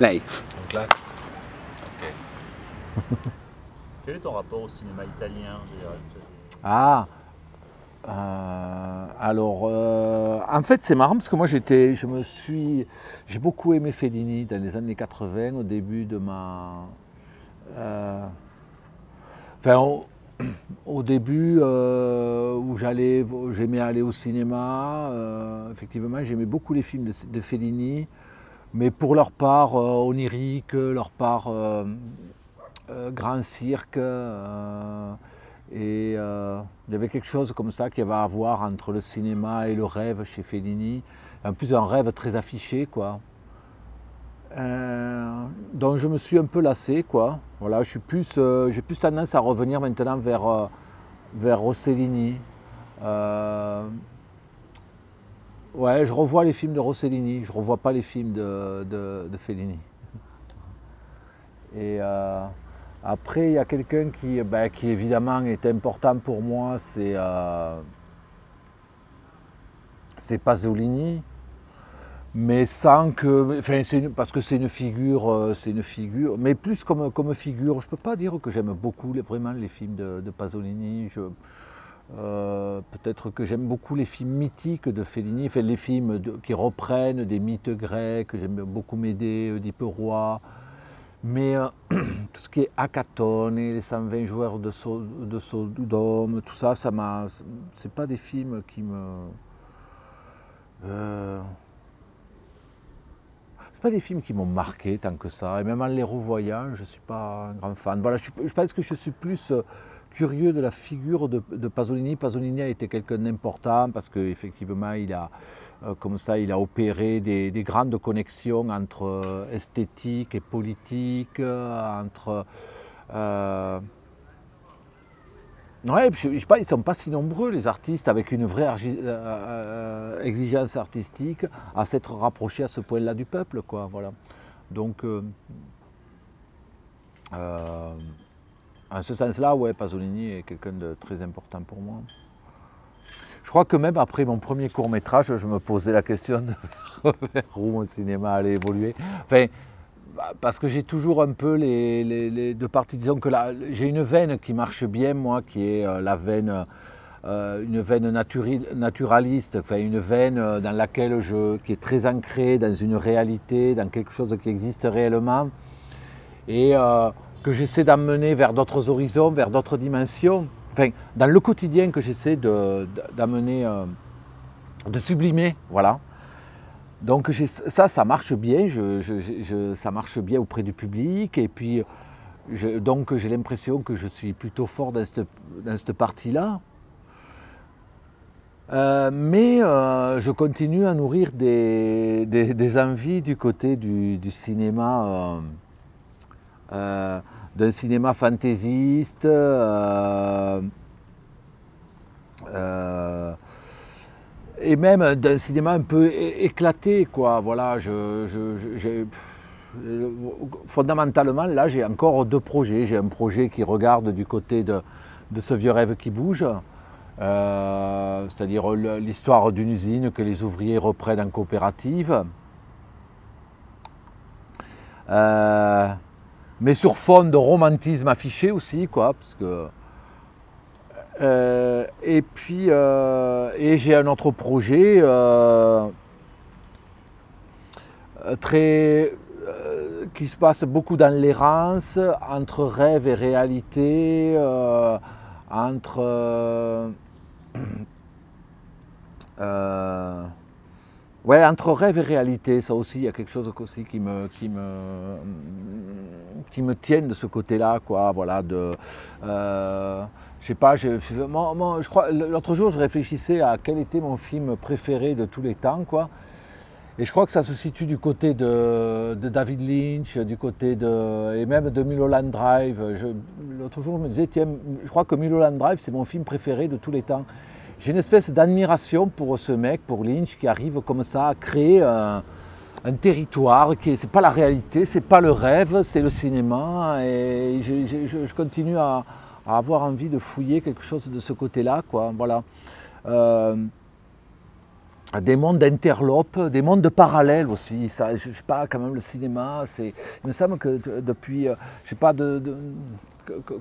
Lei. On claque. Ok. Quel est ton rapport au cinéma italien en général? Ah, en fait, c'est marrant parce que moi, j'ai beaucoup aimé Fellini dans les années 80, au début de ma, enfin, au début où j'aimais aller au cinéma. Effectivement, j'aimais beaucoup les films de Fellini, mais pour leur part onirique, leur part grand cirque. Et il y avait quelque chose comme ça qu'il y avait à voir entre le cinéma et le rêve chez Fellini. En plus, un rêve très affiché, quoi. Donc je me suis un peu lassé, quoi. Voilà, j'ai plus tendance à revenir maintenant vers Rossellini. Ouais, je revois les films de Rossellini, je revois pas les films de Fellini. Et après, il y a quelqu'un qui évidemment est important pour moi, c'est Pasolini, mais sans que, enfin, parce que c'est une figure, mais plus comme figure. Je peux pas dire que j'aime beaucoup vraiment les films de Pasolini. Peut-être que j'aime beaucoup les films mythiques de Fellini, enfin, les films qui reprennent des mythes grecs. J'aime beaucoup Médée, Oedipe Roi. Mais tout ce qui est Acatone, les 120 joueurs de Sodome, tout ça, c'est pas des films qui me... c'est pas des films qui m'ont marqué tant que ça. Et même en les revoyant, je suis pas un grand fan. Voilà, je pense que je suis plus curieux de la figure de Pasolini. Pasolini a été quelqu'un d'important parce qu'effectivement, il a opéré des grandes connexions entre esthétique et politique, entre... ouais, je sais pas, ils ne sont pas si nombreux, les artistes, avec une vraie exigence artistique, à s'être rapprochés à ce point-là du peuple, quoi, voilà. Donc, en ce sens-là, ouais, Pasolini est quelqu'un de très important pour moi. Je crois que même après mon premier court-métrage, je me posais la question de vers où mon cinéma allait évoluer. Enfin, parce que j'ai toujours un peu les deux parties. Disons que là, j'ai une veine qui marche bien, moi, qui est la veine, une veine naturaliste, enfin une veine dans laquelle qui est très ancrée dans une réalité, dans quelque chose qui existe réellement, et que j'essaie d'amener vers d'autres horizons, vers d'autres dimensions. Enfin, dans le quotidien que j'essaie d'amener, de sublimer, voilà. Donc ça marche bien, ça marche bien auprès du public, et puis donc j'ai l'impression que je suis plutôt fort dans cette partie-là. Mais je continue à nourrir des envies du côté du cinéma, d'un cinéma fantaisiste, et même d'un cinéma un peu éclaté, quoi. Voilà, fondamentalement, là, j'ai encore deux projets. J'ai un projet qui regarde du côté de ce vieux rêve qui bouge, c'est-à-dire l'histoire d'une usine que les ouvriers reprennent en coopérative. Mais sur fond de romantisme affiché aussi, quoi, parce que... et puis, j'ai un autre projet qui se passe beaucoup dans l'errance, entre rêve et réalité, ouais, entre rêve et réalité. Ça aussi, il y a quelque chose aussi qui me tienne de ce côté-là, quoi. Voilà, je sais pas, je crois, l'autre jour, je réfléchissais à quel était mon film préféré de tous les temps, quoi. Et je crois que ça se situe du côté de David Lynch, et même de Mulholland Drive. L'autre jour, je me disais, tiens, je crois que Mulholland Drive, c'est mon film préféré de tous les temps. J'ai une espèce d'admiration pour ce mec, pour Lynch, qui arrive comme ça à créer un territoire qui c'est pas la réalité, c'est pas le rêve, c'est le cinéma. Et je continue à avoir envie de fouiller quelque chose de ce côté-là, quoi. Voilà. des mondes d'interlopes, des mondes de parallèles aussi. Ça, je sais pas, quand même, le cinéma, il me semble que depuis, je sais pas,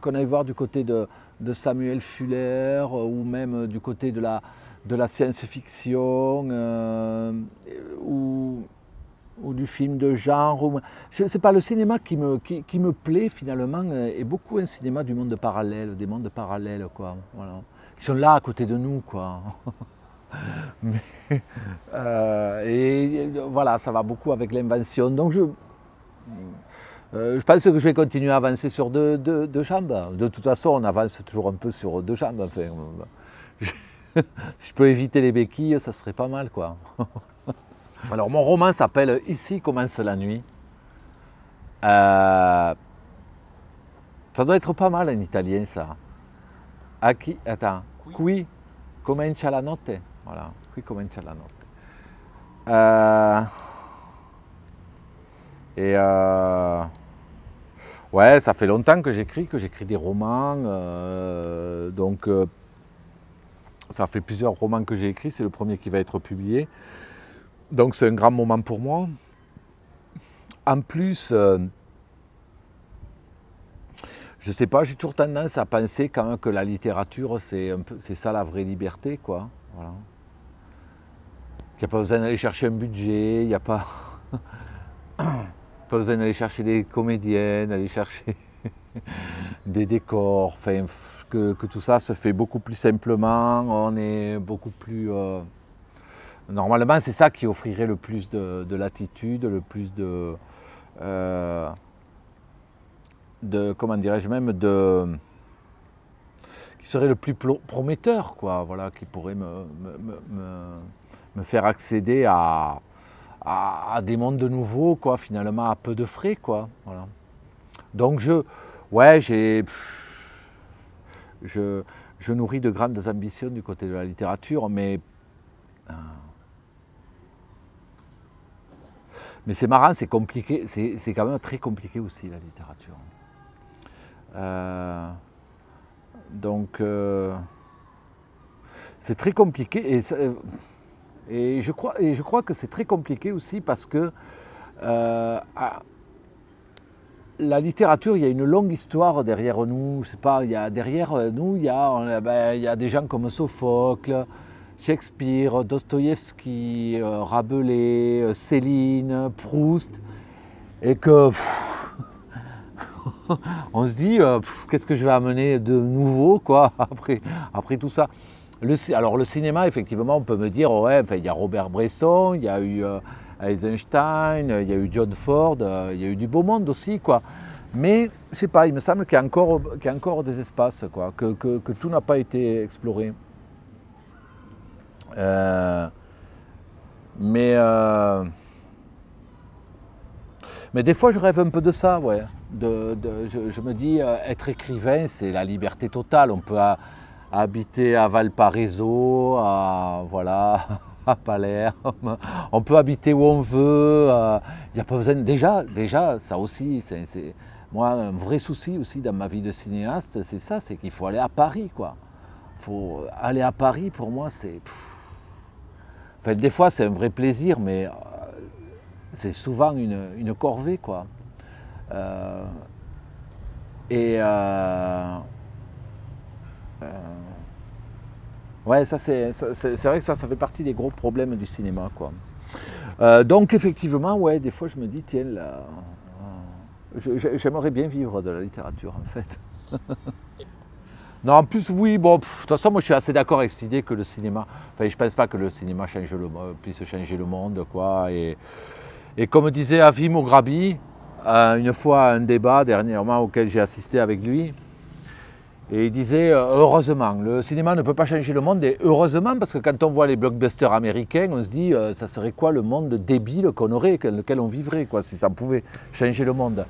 qu'on aille voir du côté de Samuel Fuller ou même du côté de la science-fiction ou du film de genre. Je ne sais pas, le cinéma qui me plaît finalement est beaucoup un cinéma du monde parallèle, des mondes parallèles, quoi. Voilà. Qui sont là à côté de nous, quoi. Mais, et voilà, ça va beaucoup avec l'invention. Donc je pense que je vais continuer à avancer sur deux jambes. De toute façon, on avance toujours un peu sur deux jambes. Enfin, si je peux éviter les béquilles, ça serait pas mal, quoi. Alors, mon roman s'appelle « Ici commence la nuit ». Ça doit être pas mal en italien, ça. Attends. Qui comincia la notte. Voilà, qui comincia la notte. Ouais, ça fait longtemps que j'écris des romans. Ça fait plusieurs romans que j'ai écrits, c'est le premier qui va être publié. Donc c'est un grand moment pour moi. En plus, je sais pas, j'ai toujours tendance à penser quand même que la littérature, c'est ça la vraie liberté, quoi. Voilà. Il n'y a pas besoin d'aller chercher un budget, il n'y a pas besoin d'aller chercher des comédiennes, d'aller chercher des décors, enfin, que tout ça se fait beaucoup plus simplement, on est beaucoup plus... Normalement, c'est ça qui offrirait le plus de latitude, le plus comment dirais-je même, qui serait le plus prometteur, quoi, voilà, qui pourrait me faire accéder à des mondes nouveaux, quoi, finalement, à peu de frais, quoi, voilà. Donc je nourris de grandes ambitions du côté de la littérature, mais c'est marrant, c'est compliqué, c'est quand même très compliqué aussi, la littérature. C'est très compliqué et je crois que c'est très compliqué aussi parce que la littérature, il y a une longue histoire derrière nous. Je sais pas, derrière nous, il y a des gens comme Sophocle, Shakespeare, Dostoïevski, Rabelais, Céline, Proust, et que on se dit qu'est-ce que je vais amener de nouveau, quoi, après tout ça. Alors le cinéma, effectivement, on peut me dire, ouais, enfin, il y a Robert Bresson, il y a eu Eisenstein, il y a eu John Ford, il y a eu du beau monde aussi, quoi. Mais je sais pas, il me semble qu'il y a encore des espaces, quoi, que tout n'a pas été exploré. Mais des fois, je rêve un peu de ça, ouais. Je me dis, être écrivain, c'est la liberté totale. On peut habiter à Valparaiso, voilà, à Palerme. On peut habiter où on veut. Il n'y a pas besoin. Déjà, ça aussi, c'est moi un vrai souci aussi dans ma vie de cinéaste, c'est ça, c'est qu'il faut aller à Paris, quoi. Faut aller à Paris, pour moi, c'est. Enfin, des fois, c'est un vrai plaisir, mais c'est souvent une corvée, quoi. Ouais, ça c'est vrai que ça fait partie des gros problèmes du cinéma, quoi. Donc effectivement, ouais, des fois je me dis, tiens, là, j'aimerais bien vivre de la littérature, en fait. Non, en plus, oui, bon, de toute façon, moi je suis assez d'accord avec cette idée que le cinéma, enfin, je pense pas que le cinéma puisse changer le monde, quoi. Et comme disait Avi Mograbi, une fois à un débat dernièrement auquel j'ai assisté avec lui, et il disait heureusement, le cinéma ne peut pas changer le monde, et heureusement, parce que quand on voit les blockbusters américains, on se dit ça serait quoi le monde débile qu'on aurait, lequel on vivrait, quoi, si ça pouvait changer le monde.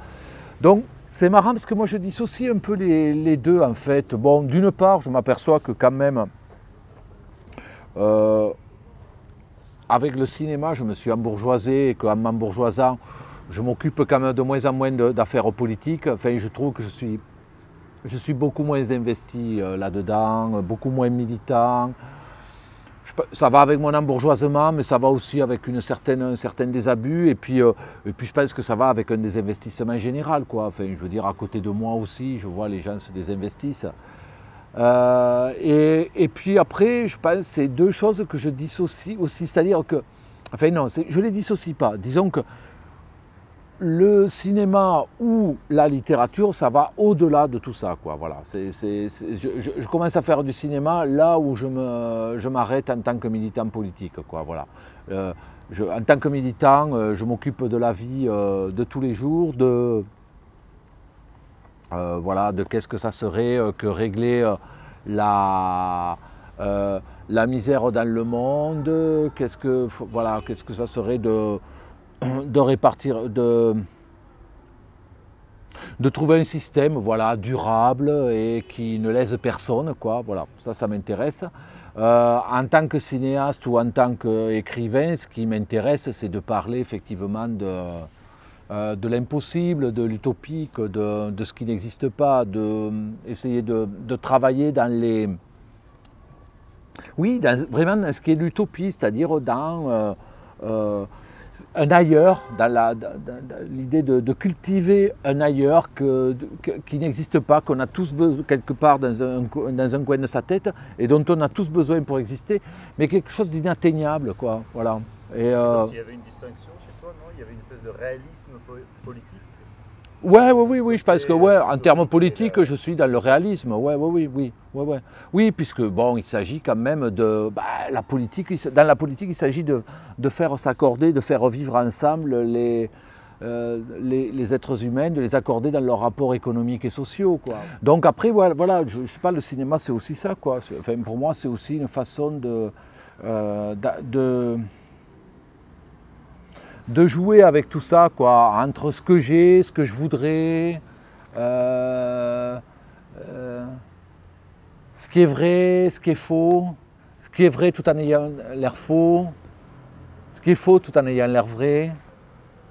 Donc c'est marrant parce que moi je dissocie un peu les deux, en fait. Bon, d'une part, je m'aperçois que quand même, avec le cinéma, je me suis embourgeoisé, et qu'en m'embourgeoisant, je m'occupe quand même de moins en moins d'affaires politiques. Enfin, je trouve que je suis beaucoup moins investi là-dedans, beaucoup moins militant. ça va avec mon embourgeoisement, mais ça va aussi avec un certain désabus. Et puis je pense que ça va avec un désinvestissement général, quoi. Enfin, je veux dire, à côté de moi aussi, je vois les gens se désinvestissent. Et puis après, je pense que c'est deux choses que je dissocie aussi. C'est-à-dire que, enfin non, je ne les dissocie pas. Disons que le cinéma ou la littérature, ça va au-delà de tout ça, quoi. Voilà. Je commence à faire du cinéma là où je m'arrête en tant que militant politique, quoi. Voilà. En tant que militant, je m'occupe de la vie de tous les jours, voilà, de qu'est-ce que ça serait que régler la misère dans le monde, qu'est-ce que ça serait de répartir, de trouver un système, voilà, durable et qui ne lèse personne, quoi. Voilà, ça m'intéresse. En tant que cinéaste ou en tant qu'écrivain, ce qui m'intéresse, c'est de parler effectivement de l'impossible, de l'utopique, de ce qui n'existe pas, d'essayer de travailler dans les... Oui, vraiment dans ce qui est l'utopie, c'est-à-dire dans un ailleurs, dans l'idée de cultiver un ailleurs qui n'existe pas, qu'on a tous besoin quelque part dans un coin de sa tête et dont on a tous besoin pour exister, mais quelque chose d'inatteignable, quoi. Voilà. Et s'il y avait une distinction chez toi, non? Il y avait une espèce de réalisme politique? Oui, je pense que en termes politiques, je suis dans le réalisme. Ouais. Oui, puisque bon, il s'agit quand même de la politique. Dans la politique, il s'agit de faire s'accorder, de faire vivre ensemble les êtres humains, de les accorder dans leurs rapports économiques et sociaux, quoi. Donc après, voilà, je sais pas, le cinéma, c'est aussi ça, quoi. Enfin, pour moi, c'est aussi une façon de jouer avec tout ça, quoi, entre ce que j'ai, ce que je voudrais, ce qui est vrai, ce qui est faux, ce qui est vrai tout en ayant l'air faux, ce qui est faux tout en ayant l'air vrai.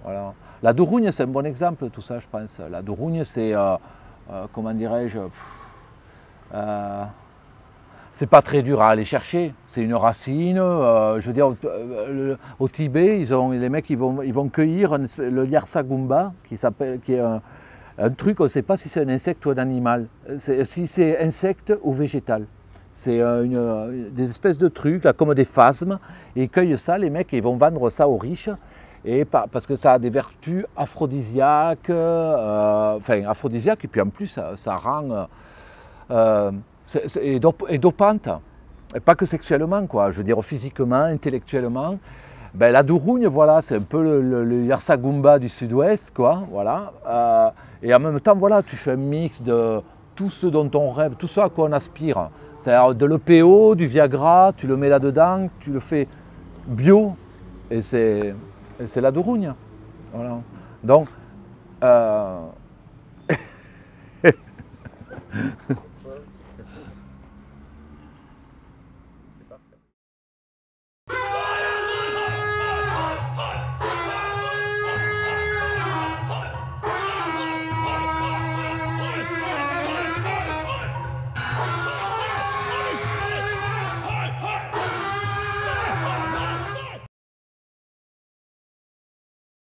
Voilà. La Dourougne, c'est un bon exemple de tout ça, je pense. La Dourougne, c'est, comment dirais-je, c'est pas très dur à aller chercher, c'est une racine. Je veux dire, au Tibet, les mecs ils vont cueillir le Yarsagumba, qui est un truc, on ne sait pas si c'est un insecte ou un animal, si c'est insecte ou végétal. C'est des espèces de trucs, là, comme des phasmes, et ils cueillent ça, les mecs, et ils vont vendre ça aux riches, parce que ça a des vertus aphrodisiaques, aphrodisiaques, et puis en plus, ça rend... et dopante, et pas que sexuellement, quoi. Je veux dire physiquement, intellectuellement. Ben, la Dourougne, voilà, c'est un peu le Yarsagumba du sud-ouest, quoi, voilà. Et en même temps, voilà, tu fais un mix de tout ce dont on rêve, tout ce à quoi on aspire. C'est-à-dire de l'EPO, du Viagra, tu le mets là-dedans, tu le fais bio, et c'est la Dourougne. Voilà. Donc,